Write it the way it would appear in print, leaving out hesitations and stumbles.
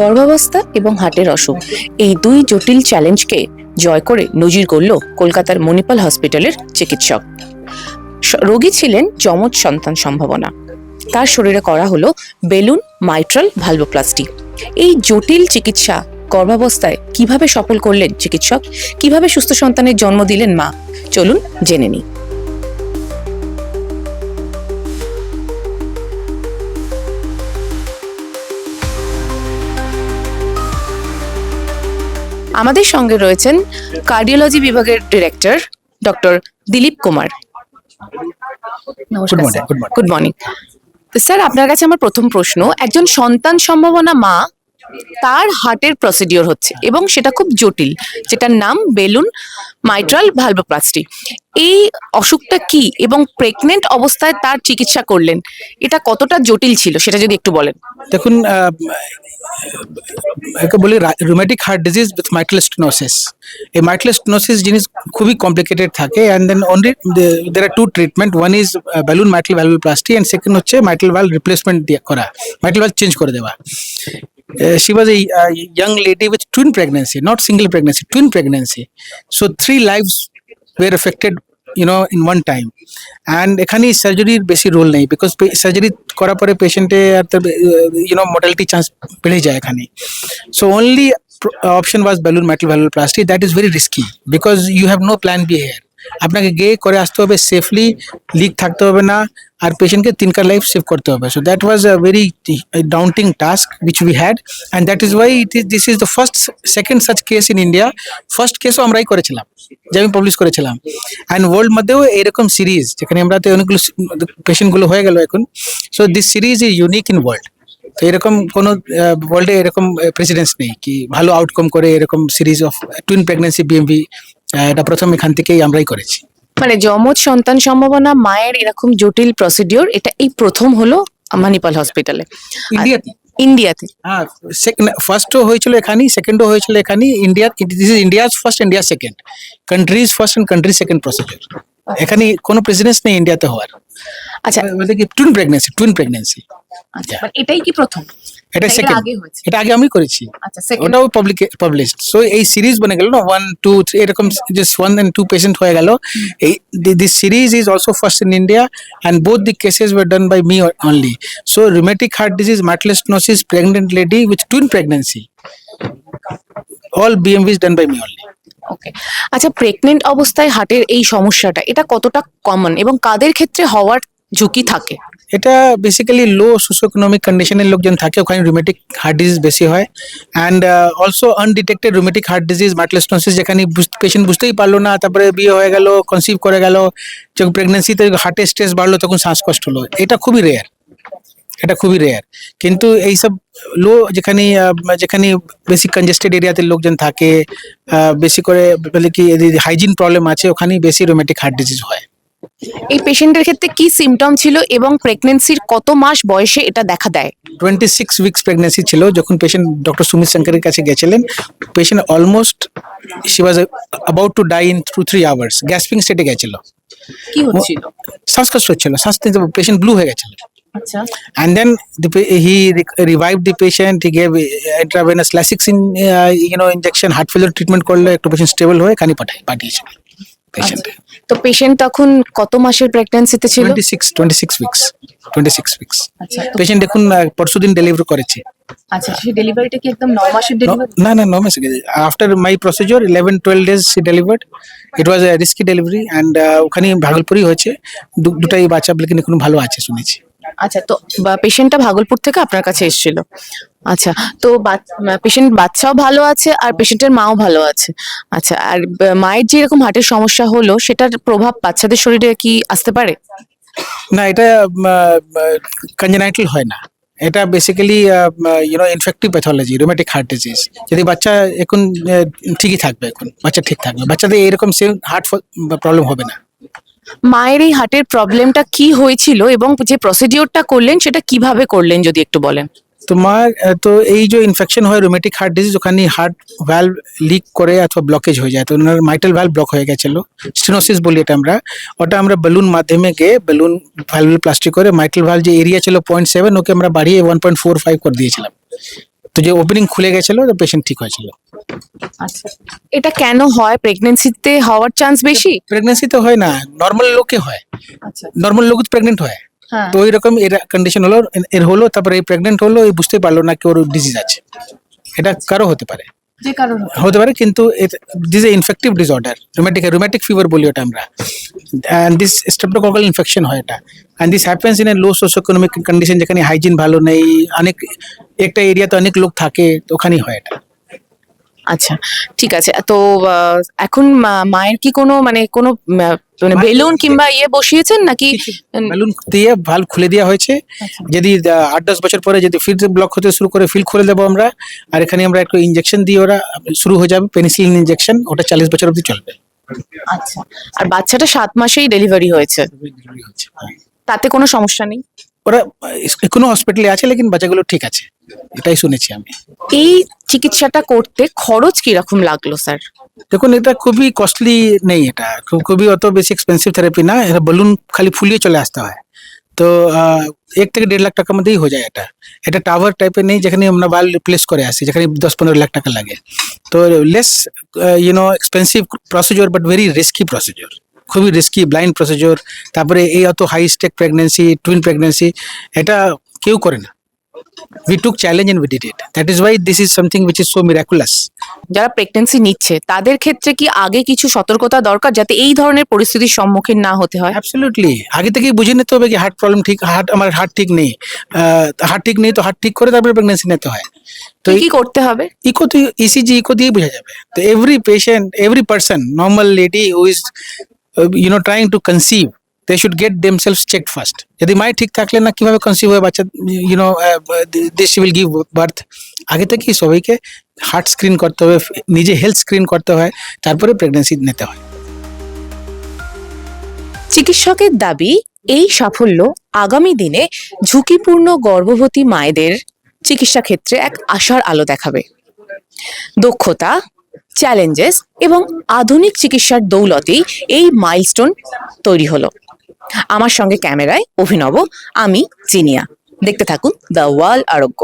গর্ভাবস্থা এবং হার্টের অসুখ এই দুই জটিল চ্যালেঞ্জকে জয় করে নজির গড়ল কলকাতার মণিপাল হসপিটালের চিকিৎসক। রোগী ছিলেন যমজ সন্তান সম্ভাবনা। তার শরীরে করা হলো বেলুন মাইট্রাল ভালভোপ্লাস্টি। এই জটিল চিকিৎসা গর্ভাবস্থায় কিভাবে সফল করলেন চিকিৎসক, কিভাবে সুস্থ সন্তানের জন্ম দিলেন মা, চলুন জেনে নিই। আমাদের সঙ্গে রয়েছেন কার্ডিওলজি বিভাগের ডিরেক্টর ডক্টর দিলীপ কুমার। নমস্কার। Good morning sir. আপনার কাছে আমার প্রথম প্রশ্ন, একজন সন্তান সম্ভাবনা মা, তার হার্টের প্রসিডিওর হচ্ছে এবং সেটা খুব জটিল, যেটার নাম বেলুন মাইট্রাল ভালভোপ্লাস্টি। এই অসুখটা কি এবং প্রেগনেন্ট অবস্থায় তার চিকিৎসা করলেন, এটা কতটা জটিল ছিল সেটা যদি একটু বলেন। দেখুন, একে বলি rheumatic heart disease with mitral stenosis. এই মাইট্রাল স্টেনোসিস জিনিস খুবই কমপ্লিকেটেড থাকে, and then only there are two treatment. One is balloon mitral valvuloplasty and second হচ্ছে মাইট্রাল ভালভ রিপ্লেসমেন্ট দিয়ে করা, মাইট্রাল ভালভ চেঞ্জ করে দেওয়া। She was a young lady with twin pregnancy, not single pregnancy, twin pregnancy. So 3 lives were affected, in one time. And এখানে সার্জারির বেশি role নেই, because surgery করার পরে পেশেন্টে মোর্টালিটি চান্স বেড়ে যায় এখানে। So only option was balloon mitral valvuloplasty. That is very risky because you have no plan B here. আপনাকে গিয়ে করে আসতে হবে, সেফলি, লিক থাকতে হবে না, আর পেশেন্টকে 3 লাইফ সেভ করতে হবে। So that was a very daunting task which we had, and that is why this is the second such case in India. First কেসও আমরাই করেছিলাম, যে আমি পাবলিশ করেছিলাম। অ্যান্ড ওয়ার্ল্ড মধ্যেও এরকম সিরিজ, যেখানে আমরা অনেকগুলো পেশেন্টগুলো হয়ে গেল এখন। So this series is unique in world. তো এরকম কোনো ওয়ার্ল্ডে এরকম প্রেসিডেন্স নেই কি ভালো আউটকাম করে এরকম series of twin pregnancy BMV. এটা প্রথম এখান থেকেই আমরাই করেছি। মানে যমজ সন্তান সম্ভাবনা মায়ের এরকম জটিল প্রসিডিওর এটা এই প্রথম হলো মণিপাল হসপিটালে, ইন্ডিয়াতে। হ্যাঁ, ফার্স্টও হয়েছিল এখানেই, সেকেন্ডও হয়েছিল এখানেই। This is India's first, India second, country's first and country second procedure. এখানে কোনো প্রেসিডেন্স নেই ইন্ডিয়াতে হওয়ার। আচ্ছা, বলতে কি টুইন প্রেগনেন্সি। আচ্ছা, এটাই কি প্রথম? এটা সেকেন্ড, এটা আগে আমি করেছি। আচ্ছা, সেকেন্ড ওটাও পাবলিশড। সো এই সিরিজ বনে গেল না, 1 2 3 এরকম, জাস্ট 1 and 2 পেশেন্ট হয়ে গেল। এই this series is also first in India, and both the cases were done by me only. So rheumatic heart disease, mitral stenosis, pregnant lady with twin pregnancy, all BMVs done by me only. ওকে। আচ্ছা, pregnant অবস্থায় হার্টের এই সমস্যাটা এটা কতটা common এবং কাদের ক্ষেত্রে হওয়ার ঝুঁকি থাকে? এটা বেসিক্যালি লো সোশিওইকোনমিক কন্ডিশনের লোকজন থাকে, ওখানে রুমেটিক হার্ট ডিজিজ বেশি হয়। And also undetected rheumatic heart disease, mitral stenosis, যেখানে পেশেন্ট বুঝতেই পারলো না, তারপরে বিয়ে হয়ে গেল, কনসিভ করে গেল, যখন প্রেগনেন্সিতে হার্টের স্ট্রেস বাড়লো তখন শ্বাসকষ্ট হলো। এটা খুবই রেয়ার। কিন্তু এইসব লো যেখানে বেশি কনজেস্টেড এরিয়াতে লোকজন থাকে, বেশি করে বলে কি হাইজিন প্রবলেম আছে, ওখানেই বেশি রুমেটিক হার্ট ডিজিজ হয়। এই পেশেন্টের ক্ষেত্রে কি সিমটম ছিল এবং প্রেগন্যান্সির কত মাস বয়সে এটা দেখা দেয়? 26 উইকস প্রেগনেন্সি ছিল যখন পেশেন্ট ডক্টর সুমিত শঙ্করের কাছে গেছিলেন। Patient almost she was about to die in 2-3 hours. Gasping স্টেটে গেছিল। কি হচ্ছিল? শ্বাসকষ্ট হচ্ছিল, পেশেন্ট ব্লু হয়ে গেছিল। আচ্ছা। And then he revived the patient. He gave intravenous lasix injection, heart failure treatment করলে একটু পেশেন্ট স্টেবল হয়ে এখানে পাঠিয়েছিল পেশেন্ট। তো পেশেন্ট তখন কত মাসের প্রেগন্যান্সিতে ছিল? 26 উইকস। আচ্ছা, পেশেন্ট দেখুন পরশুদিন ডেলিভারি করেছে। আচ্ছা, সেই ডেলিভারিটা কি একদম 9 মাসের ডেলিভারি? না, 9 মাস। After my procedure 11-12 days she delivered. It was a risky delivery, and ওখানে ভাগলপুরই হয়েছে। দুটাই বাচ্চা বলে কিন্তু ভালো আছে শুনেছি। আচ্ছা, তো পেশেন্টটা ভাগলপুর থেকে আপনার কাছে এসেছিল। আচ্ছা, তো পেশেন্ট বাচ্চাও ভালো আছে আর পেশেন্টের মাও ভালো আছে। আচ্ছা, আর মায়ের যে এরকম হার্টের সমস্যা হলো সেটার প্রভাব বাচ্চাদের শরীরে কি আসতে পারে? না, এটা কনজেনাইটাল হয় না। এটা basically infective pathology, rheumatic heart disease. যদি বাচ্চা এখন ঠিকই থাকবে, এখন বাচ্চা ঠিক থাকবে, বাচ্চাদের এরকম সেম হার্ট প্রবলেম হবে না। মায়ের এই হার্টের প্রবলেমটা কি হয়েছিল এবং যে প্রসিডিওরটা করলেন সেটা কিভাবে করলেন যদি একটু বলেন। তোমার তো এই যে ইনফেকশন হয় রুমেটিক হার্ট ডিজিজ, ওখানে হার্ট ভ্যালভ লিক করে অথবা ব্লকেজ হয়ে যায়। তো ওনার মাইট্রাল ভ্যালভ ব্লক হয়ে গেছিল, স্টেনোসিস বলি ওটা আমরা বেলুন মাধ্যমে গিয়ে বেলুন ভালভোপ্লাস্টি করে মাইট্রাল ভ্যালভ যে এরিয়া ছিল 0.7 ওকে আমরা বাড়িয়ে 1.45 করে দিয়েছিলাম। তো যে ওপেনিং খুলে গেছিল তো পেশেন্ট ঠিক হয়েছিল। আচ্ছা, এটা কেন হয়? প্রেগনেন্সিতে হওয়ার চান্স বেশি? প্রেগনেন্সি তো হয় না, নর্মাল লোকে হয়, আচ্ছা, নর্মাল লোক তো প্রেগনেন্ট হয়। হ্যাঁ। তো ওই রকম এর কন্ডিশন হলো, এর হলো, তারপরে এই প্রেগনেন্ট হলো, এই বুঝতে পারলো না কি ওর ডিজিজ আছে। এটা কারো হতে পারে, যে কারণ হতে পারে, কিন্তু this a infective disorder, rheumatic fever বলি ওটা আমরা, অ্যান্ড দিস স্ট্রেপ্টোককাল ইনফেকশন হয় এটা, and this happens in a low socio economic condition, যেখানে হাইজিন ভালো নেই, অনেক একটা এরিয়াতে অনেক লোক থাকে, তো ওখানেই হয় এটা। আচ্ছা, ঠিক আছে। তো এখন মায়ের কি কোনো মানে কোনো মানে বেলুন কিংবা বসিয়েছেন নাকি? বেলুন দিয়ে ভালভ খুলে দেওয়া হয়েছে, আচ্ছা। যদি 8-10 বছর পরে যদি ফির ব্লক হতে শুরু করে, ফিল খুলে দেবো আমরা, আর এখানে আমরা একটু ইনজেকশন দিয়ে ওরা শুরু হয়ে যাবে, পেনিসিলিন ইনজেকশন, ওটা 40 বছর অবধি চলবে। আচ্ছা, আর বাচ্চাটা 7 মাসেই ডেলিভারি হয়েছে, তাতে কোনো সমস্যা নেই? ওরা কোনো হসপিটালে আছে, লেকিন বাচ্চাগুলো ঠিক আছে, এটাই শুনেছি আমি। এই চিকিৎসাটা করতে খরচ কিরকম লাগলো স্যার? দেখুন, এটা খুবই কস্টলি নেই, এটা খুবই অত বেশি এক্সপেন্সিভ থেরাপি না, এটা বলুন খালি ফুলিয়ে চলে আসতে হয়। তো 1 থেকে 1.5 লাখ টাকার মধ্যেই হয়ে যায় এটা। এটা টাওয়ার টাইপের নেই যেখানে আমরা বাল রিপ্লেস করে আসি, যেখানে 10-15 লাখ টাকা লাগে। তো less expensive procedure, but very risky procedure, খুবই রিস্কি, ব্লাইন্ড প্রসিডিওর। তারপরে এই অত high stake pregnancy, twin pregnancy, এটা কেউ করে না। We took challenge and we did it. That is why this is something which is so miraculous. যারা pregnancy নিচ্ছে তাদের ক্ষেত্রে কি আগে কিছু সতর্কতা দরকার যাতে এই ধরনের পরিস্থিতির সম্মুখীন না হতে হয়? অ্যাবসলিউটলি, আগে থেকেই বুঝে নিতে হবে কি হার্ট প্রবলেম ঠিক, আমার হার্ট ঠিক নেই, তো হার্ট ঠিক করে তারপরে প্রেগনেন্সি নিতে হয়। তো কি করতে হবে? ইকো তো ইসিজি ইকো দিয়ে বোঝা যাবে। তো every patient, every person, normal lady who is trying to conceive, they should get themselves checked first. যদি মায়ের ঠিক থাকলে না কিভাবে কনসিভ হয় বাচ্চা, দিস উইল গিভ বার্থ। আগে থেকেই সবাইকে হার্ট স্ক্রিন করতে হবে, নিজে হেলথ স্ক্রিন করতে হয়, তারপরে প্রেগনেন্সি নিতে হয়। চিকিৎসকের দাবি এই সাফল্য আগামী দিনে ঝুঁকিপূর্ণ গর্ভবতী মায়েদের চিকিৎসা ক্ষেত্রে এক আশার আলো দেখাবে। দক্ষতা, চ্যালেঞ্জেস এবং আধুনিক চিকিৎসার দৌলতেই এই মাইলস্টোন তৈরি হলো। আমার সঙ্গে ক্যামেরায় অভিনব, আমি জিনিয়া। দেখতে থাকুন দ্য ওয়ার্ল্ড আরোগ্য।